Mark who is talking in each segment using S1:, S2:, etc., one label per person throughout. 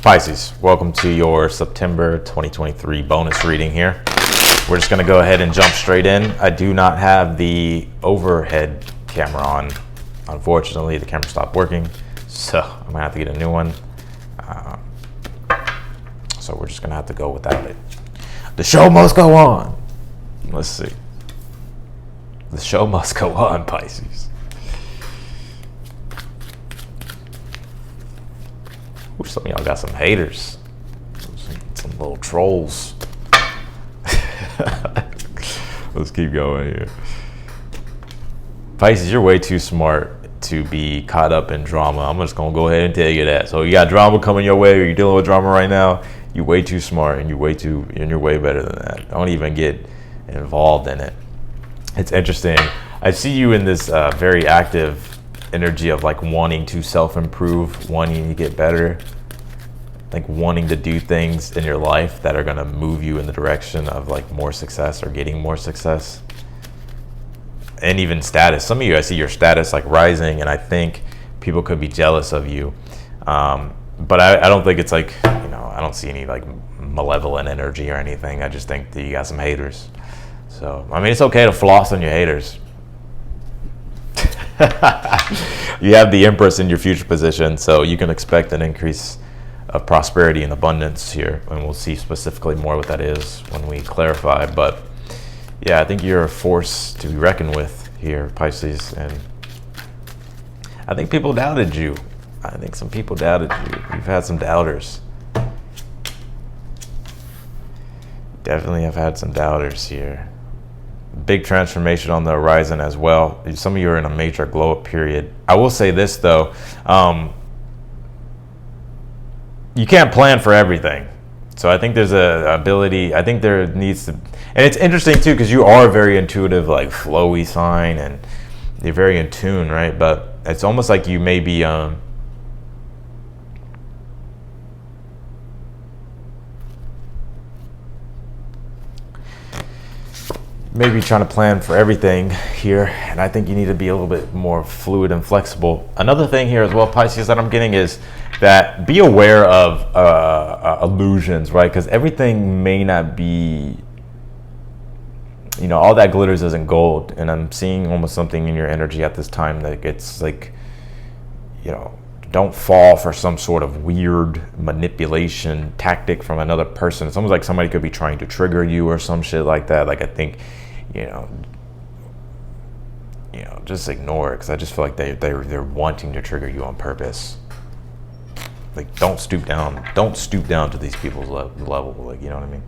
S1: Pisces, welcome to your September 2023 bonus reading here. We're just going to go ahead and jump straight in. I do not have the overhead camera on. Unfortunately, the camera stopped working, so I'm going to have to get a new one. So we're just going to have to go without it. The show must go on. Let's see. The show must go on, Pisces. Ooh, some of y'all got some haters. Some little trolls. Let's keep going here. Pisces, you're way too smart to be caught up in drama. I'm just going to go ahead and tell you that. So you got drama coming your way, or you're dealing with drama right now, you're way too smart and you're way better than that. Don't even get involved in it. It's interesting. I see you in this very active energy of like wanting to self-improve, wanting to get better, like wanting to do things in your life that are going to move you in the direction of like more success or getting more success. And even status. Some of you, I see your status like rising, and I think people could be jealous of you. But I don't think it's like, I don't see any like malevolent energy or anything. I just think that you got some haters. So, I mean, it's okay to floss on your haters. You have the Empress in your future position, so you can expect an increase of prosperity and abundance here, and we'll see specifically more what that is when we clarify. But yeah, I think you're a force to be reckoned with here, Pisces, and I think people doubted you. I think some people doubted you. You've had some doubters. Definitely have had some doubters here. Big transformation on the horizon as well. Some of you are in a major glow up period. I will say this though, you can't plan for everything. So I think there's a ability, I think there needs to, and it's interesting too, because you are a very intuitive, like flowy sign, and you're very in tune, right? But it's almost like you may be, maybe trying to plan for everything here, and I think you need to be a little bit more fluid and flexible. Another thing here as well, Pisces, that I'm getting is that be aware of illusions, right? Because everything may not be, all that glitters isn't gold, and I'm seeing almost something in your energy at this time that it's like, don't fall for some sort of weird manipulation tactic from another person. It's almost like somebody could be trying to trigger you or some shit like that. Like, I think, just ignore it, because I just feel like they're wanting to trigger you on purpose. Like, don't stoop down to these people's level. Like, you know what I mean?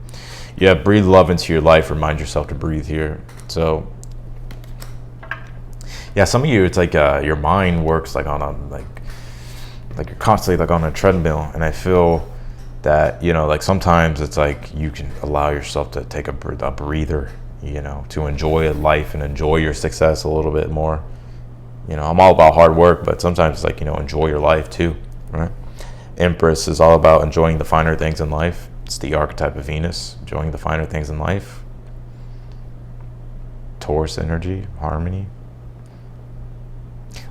S1: Yeah, breathe love into your life. Remind yourself to breathe here. So, yeah, some of you, it's like your mind works like on a like you're constantly like on a treadmill, and I feel that like sometimes it's like you can allow yourself to take a breather, to enjoy life and enjoy your success a little bit more. I'm all about hard work, but sometimes it's like, enjoy your life too, right? Empress is all about enjoying the finer things in life. It's the archetype of Venus, enjoying the finer things in life. Taurus energy, harmony.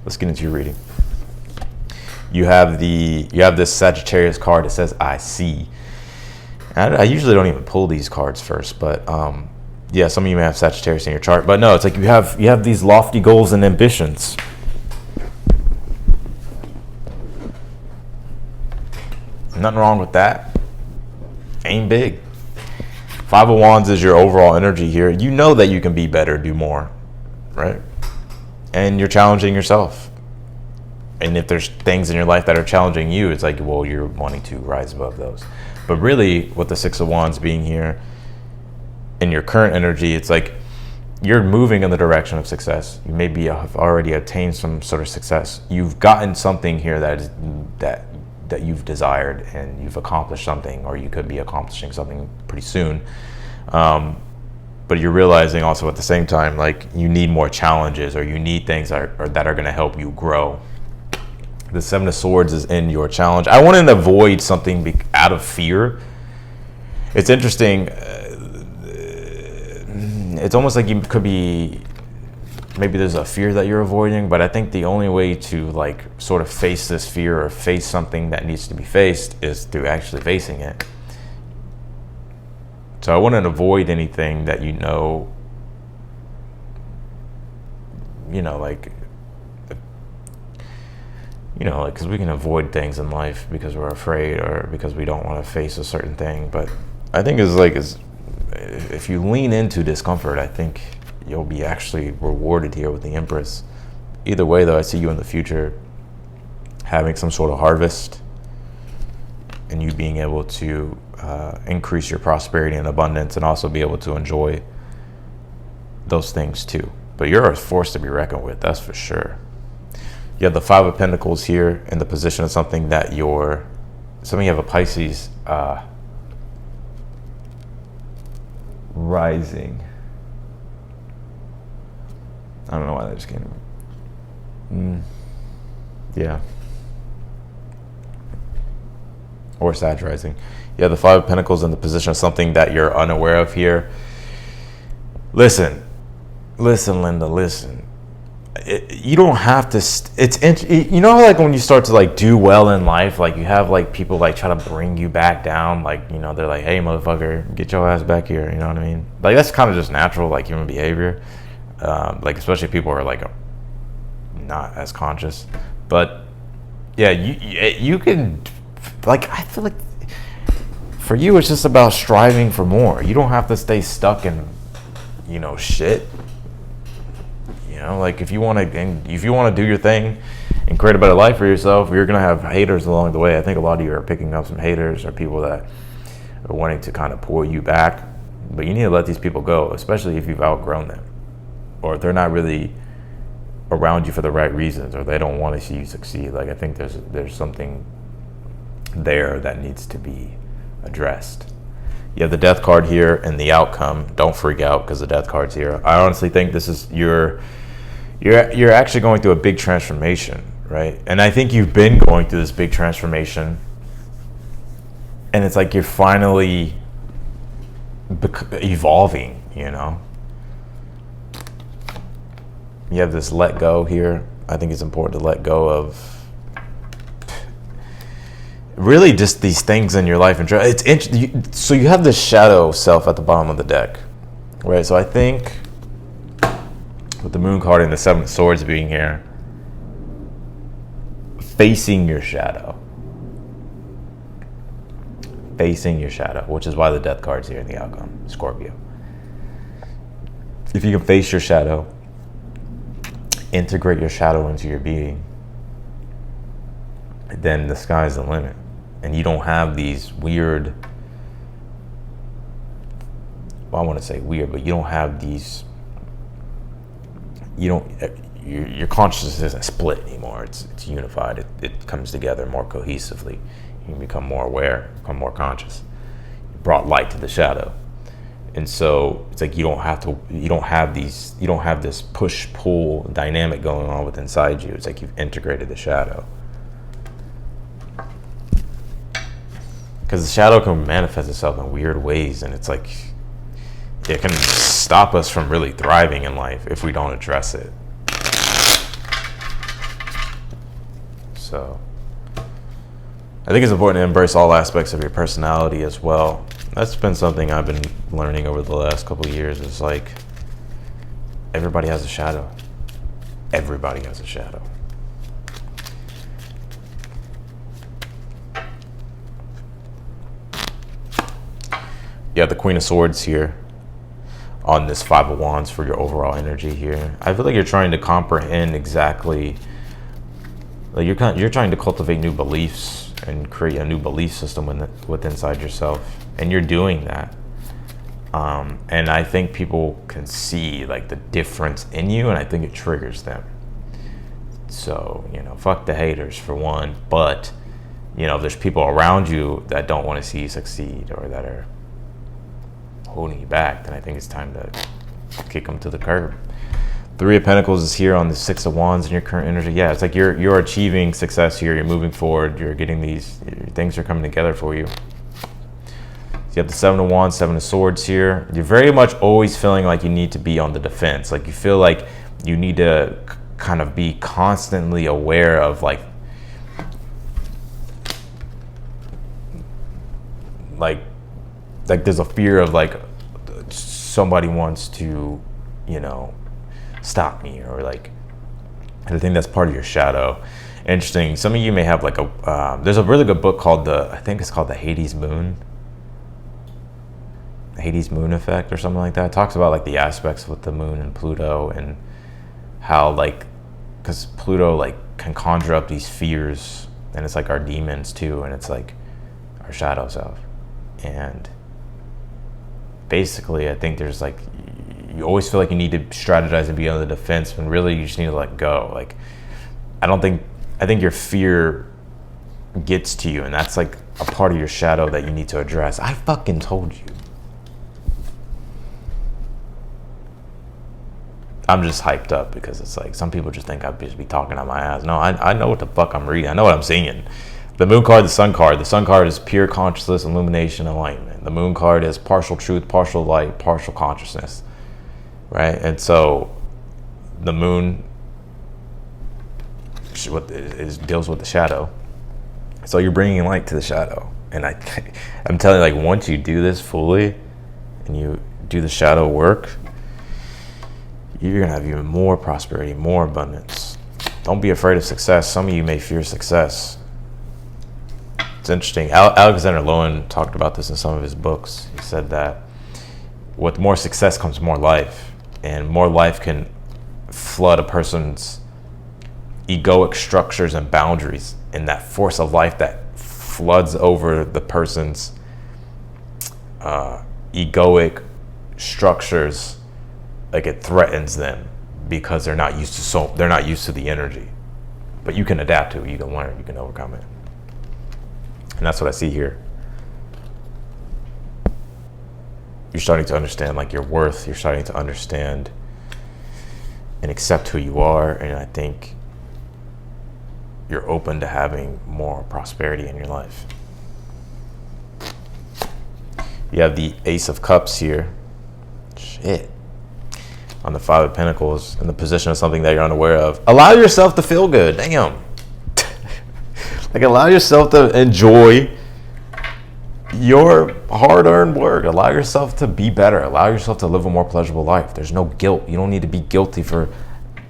S1: Let's get into your reading. You have this Sagittarius card that says I see. I usually don't even pull these cards first, but yeah, some of you may have Sagittarius in your chart, but no, it's like you have these lofty goals and ambitions. Nothing wrong with that. Aim big. Five of Wands is your overall energy here. You know that you can be better, do more, right? And you're challenging yourself. And if there's things in your life that are challenging you, it's like, well, you're wanting to rise above those. But really, with the Six of Wands being here, in your current energy, it's like you're moving in the direction of success. You maybe have already attained some sort of success. You've gotten something here that you've desired, and you've accomplished something, or you could be accomplishing something pretty soon. But you're realizing also at the same time, like, you need more challenges, or you need things that are going to help you grow. The Seven of Swords is in your challenge. I want to avoid something out of fear. It's interesting. It's almost like you could be maybe there's a fear that you're avoiding, but I think the only way to like sort of face this fear or face something that needs to be faced is through actually facing it. So I wouldn't avoid anything that like, because we can avoid things in life because we're afraid or because we don't want to face a certain thing. But I think if you lean into discomfort, I think you'll be actually rewarded here with the Empress. Either way, though, I see you in the future having some sort of harvest and you being able to increase your prosperity and abundance and also be able to enjoy those things too. But you're a force to be reckoned with, that's for sure. You have the Five of Pentacles here in the position of something that some of you have a Pisces rising. I don't know why that just came to me. Yeah. Or Sag rising. You have the Five of Pentacles in the position of something that you're unaware of here. Listen, Linda, listen. You don't have to. Like when you start to like do well in life, like you have like people like try to bring you back down. Like, they're like, hey, motherfucker, get your ass back here. You know what I mean? Like that's kind of just natural, like human behavior. Like especially if people are like not as conscious. But yeah, you can. Like I feel like for you, it's just about striving for more. You don't have to stay stuck in, shit. Like if you want to do your thing and create a better life for yourself, you're gonna have haters along the way. I think a lot of you are picking up some haters or people that are wanting to kind of pull you back, but you need to let these people go, especially if you've outgrown them, or if they're not really around you for the right reasons, or they don't want to see you succeed. Like I think there's something there that needs to be addressed. You have the Death card here and the outcome. Don't freak out because the Death card's here. I honestly think this is you're actually going through a big transformation, right? And I think you've been going through this big transformation, and it's like you're finally evolving. You have this let go here. I think it's important to let go of really just these things in your life. So you have this shadow self at the bottom of the deck, right? So I think with the Moon card and the Seven of Swords being here, facing your shadow, which is why the Death card's here in the outcome, Scorpio. If you can face your shadow, integrate your shadow into your being, then the sky's the limit. And you don't have these weird, I want to say weird, but you don't have these, your consciousness isn't split anymore. It's unified. It comes together more cohesively. You can become more aware, become more conscious. You brought light to the shadow. And so it's like you don't have this push-pull dynamic going on with inside you. It's like you've integrated the shadow. Because the shadow can manifest itself in weird ways, and it's like it can stop us from really thriving in life if we don't address it. So I think it's important to embrace all aspects of your personality as well. That's been something I've been learning over the last couple of years. It's like everybody has a shadow. Everybody has a shadow. You have the Queen of Swords here on this Five of Wands for your overall energy here. I feel like you're trying to comprehend exactly, like you're trying to cultivate new beliefs and create a new belief system within inside yourself, and you're doing that. And I think people can see like the difference in you, and I think it triggers them. So fuck the haters for one, but if there's people around you that don't want to see you succeed or that are holding you back, then I think it's time to kick them to the curb. Three of Pentacles is here on the Six of Wands in your current energy. Yeah, it's like you're achieving success here. You're moving forward. You're getting these things are coming together for you. So you have the Seven of Wands, Seven of Swords here. You're very much always feeling like you need to be on the defense. Like you feel like You need to kind of be constantly aware of like there's a fear of like somebody wants to, you know, stop me, or like, I think that's part of your shadow. Interesting. Some of you may have like there's a really good book called I think it's called the Hades Moon effect or something like that. It talks about like the aspects with the moon and Pluto, and how like, because Pluto like can conjure up these fears, and it's like our demons too, and it's like our shadow self. And basically I think there's like, you always feel like you need to strategize and be on the defense, when really you just need to let go. Like, I think your fear gets to you, and that's like a part of your shadow that you need to address. I fucking told you. I'm just hyped up because it's like, some people just think I'd just be talking out my ass. No, I know what the fuck I'm reading. I know what I'm seeing. The moon card, the sun card. The sun card is pure consciousness, illumination, enlightenment. The moon card is partial truth, partial light, partial consciousness. Right? And so the moon deals with the shadow. So you're bringing light to the shadow. And I'm telling you, like, once you do this fully and you do the shadow work, you're going to have even more prosperity, more abundance. Don't be afraid of success. Some of you may fear success. It's interesting. Alexander Lowen talked about this in some of his books. He said that with more success comes more life, and more life can flood a person's egoic structures and boundaries, and that force of life that floods over the person's egoic structures, like it threatens them, because they're not used to the energy. But you can adapt to it, you can learn, you can overcome it. And that's what I see here. You're starting to understand like your worth, you're starting to understand and accept who you are, and I think you're open to having more prosperity in your life. You have the Ace of Cups here. Shit. On the Five of Pentacles, in the position of something that you're unaware of. Allow yourself to feel good. Damn. Like, allow yourself to enjoy your hard-earned work. Allow yourself to be better. Allow yourself to live a more pleasurable life. There's no guilt. You don't need to be guilty for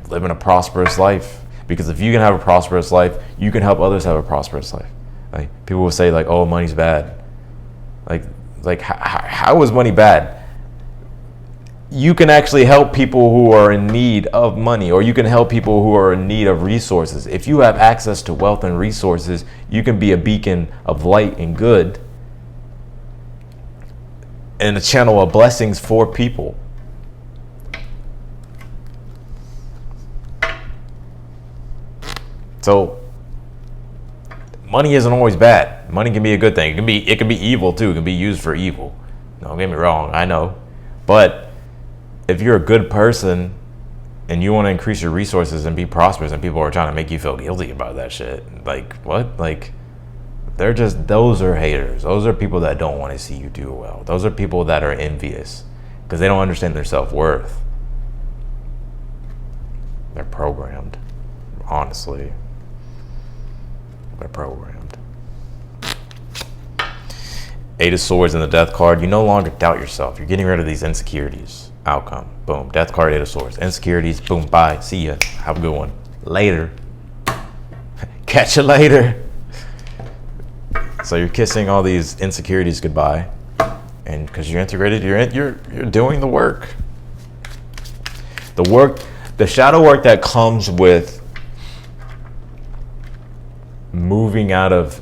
S1: living a prosperous life. Because if you can have a prosperous life, you can help others have a prosperous life. Like, people will say, like, oh, money's bad. Like how is money bad? You can actually help people who are in need of money, or you can help people who are in need of resources. If you have access to wealth and resources, you can be a beacon of light and good and a channel of blessings for people. So money isn't always bad. Money can be a good thing. It can be evil too. It can be used for evil. Don't get me wrong, I know. But if you're a good person and you want to increase your resources and be prosperous, and people are trying to make you feel guilty about that shit, like, what? Like, those are haters. Those are people that don't want to see you do well. Those are people that are envious because they don't understand their self-worth. They're programmed, honestly. They're programmed. Eight of Swords and the Death card. You no longer doubt yourself. You're getting rid of these insecurities. Outcome. Boom. Death card, Eight of Swords. Insecurities. Boom. Bye. See ya. Have a good one. Later. Catch you later. So you're kissing all these insecurities goodbye, and because you're integrated, you're doing the work. The shadow work that comes with moving out of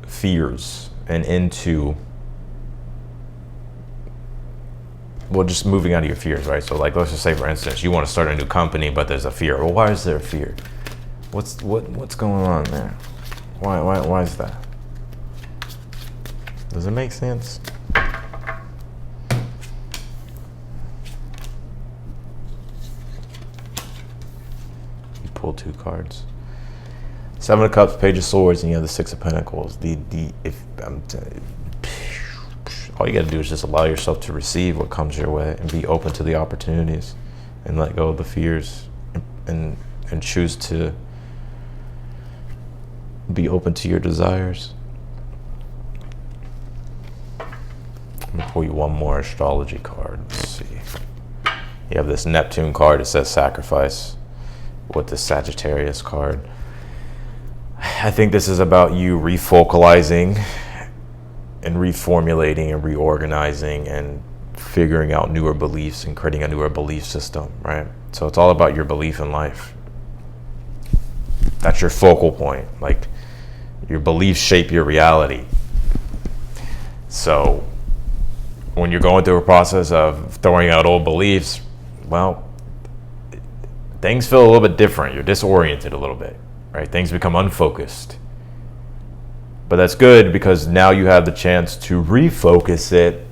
S1: fears and into, well, just moving out of your fears, right? So, like, let's just say, for instance, you want to start a new company, but there's a fear. Well, why is there a fear? What's going on there? Why is that? Does it make sense? You pull two cards. Seven of Cups, Page of Swords, and you have the Six of Pentacles. All you got to do is just allow yourself to receive what comes your way and be open to the opportunities. and let go of the fears, and choose to be open to your desires. I'm gonna pull you one more astrology card. Let's see. You have this Neptune card. It says sacrifice with the Sagittarius card. I think this is about you refocalizing and reformulating and reorganizing and figuring out newer beliefs and creating a newer belief system, right? So it's all about your belief in life. That's your focal point. Like, your beliefs shape your reality. So when you're going through a process of throwing out old beliefs, well, things feel a little bit different. You're disoriented a little bit, right? Things become unfocused. But that's good, because now you have the chance to refocus it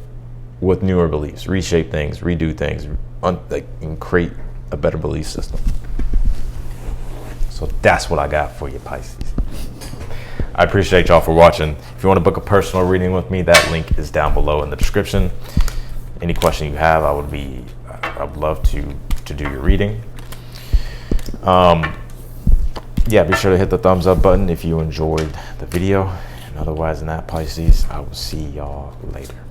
S1: with newer beliefs, reshape things, redo things, and create a better belief system. So that's what I got for you, Pisces. I appreciate y'all for watching. If you want to book a personal reading with me, that link is down below in the description. Any question you have, I'd love to do your reading. Yeah, be sure to hit the thumbs up button if you enjoyed the video. And otherwise than that, Pisces, I will see y'all later.